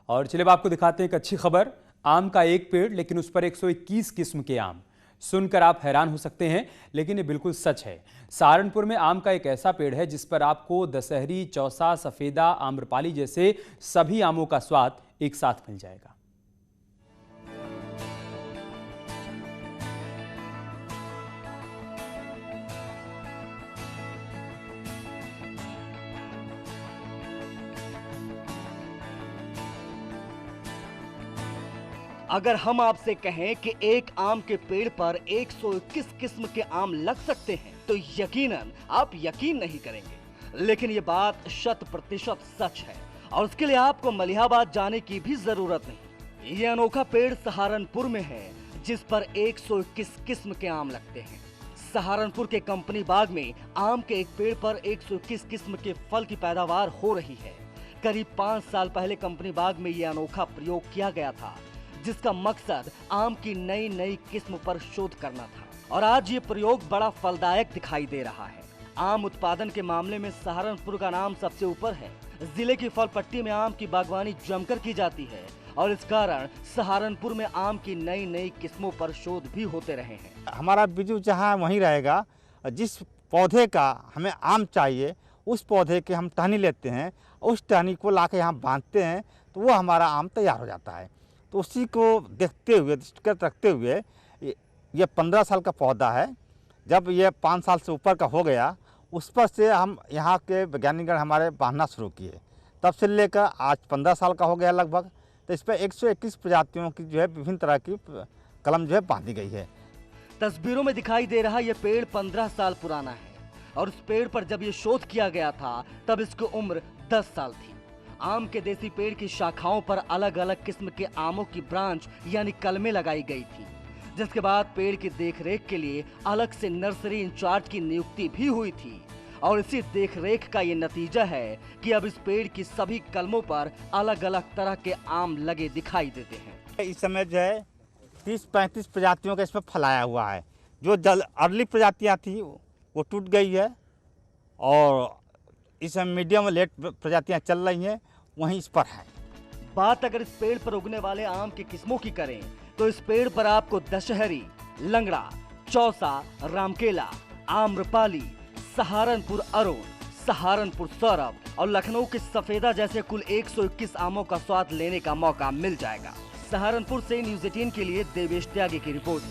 और चलिए अब आपको दिखाते हैं एक अच्छी खबर। आम का एक पेड़ लेकिन उस पर 121 किस्म के आम। सुनकर आप हैरान हो सकते हैं, लेकिन ये बिल्कुल सच है। सहारनपुर में आम का एक ऐसा पेड़ है जिस पर आपको दशहरी, चौसा, सफेदा, आम्रपाली जैसे सभी आमों का स्वाद एक साथ मिल जाएगा। अगर हम आपसे कहें कि एक आम के पेड़ पर 121 किस्म के आम लग सकते हैं तो यकीनन आप यकीन नहीं करेंगे, लेकिन ये बात 100% सच है और उसके लिए आपको मलिहाबाद जाने की भी जरूरत नहीं। ये अनोखा पेड़ सहारनपुर में है जिस पर 121 किस्म के आम लगते हैं। सहारनपुर के कंपनी बाग में आम के एक पेड़ पर 121 किस्म के फल की पैदावार हो रही है। करीब 5 साल पहले कंपनी बाग में ये अनोखा प्रयोग किया गया था जिसका मकसद आम की नई नई किस्म पर शोध करना था और आज ये प्रयोग बड़ा फलदायक दिखाई दे रहा है। आम उत्पादन के मामले में सहारनपुर का नाम सबसे ऊपर है। जिले की फल पट्टी में आम की बागवानी जमकर की जाती है और इस कारण सहारनपुर में आम की नई नई किस्मों पर शोध भी होते रहे हैं। हमारा बिजू जहाँ वहीं रहेगा, जिस पौधे का हमें आम चाहिए उस पौधे के हम टहनी लेते हैं, उस टहनी को ला के यहाँ बांधते हैं तो वो हमारा आम तैयार हो जाता है। तो उसी को देखते हुए, दृष्टिगत रखते हुए ये 15 साल का पौधा है। जब ये 5 साल से ऊपर का हो गया उस पर से हम यहाँ के वैज्ञानिकगण हमारे बांधना शुरू किए। तब से लेकर आज 15 साल का हो गया लगभग। तो इस पर 121 प्रजातियों की जो है विभिन्न तरह की कलम जो है बांधी गई है। तस्वीरों में दिखाई दे रहा ये पेड़ 15 साल पुराना है और उस पेड़ पर जब ये शोध किया गया था तब इसकी उम्र 10 साल थी। आम के देसी पेड़ की शाखाओं पर अलग अलग किस्म के आमों की ब्रांच यानी कलमें लगाई गई थी, जिसके बाद पेड़ की देखरेख के लिए अलग से नर्सरी इंचार्ज की नियुक्ति भी हुई थी और इसी देखरेख का ये नतीजा है कि अब इस पेड़ की सभी कलमों पर अलग अलग तरह के आम लगे दिखाई देते हैं। इस समय जो है 30-35 प्रजातियों का इसमें फैलाया हुआ है। जो अर्ली प्रजातियाँ थी वो टूट गई है और इस समय मीडियम और लेट प्रजातियाँ चल रही हैं, वहीं इस पर है। बात अगर इस पेड़ पर उगने वाले आम की किस्मों की करें तो इस पेड़ पर आपको दशहरी, लंगड़ा, चौसा, रामकेला, आम्रपाली, सहारनपुर अरुण, सहारनपुर सौरभ और लखनऊ के सफेदा जैसे कुल 121 आमों का स्वाद लेने का मौका मिल जाएगा। सहारनपुर से न्यूज़ 18 के लिए देवेश त्यागी की रिपोर्ट।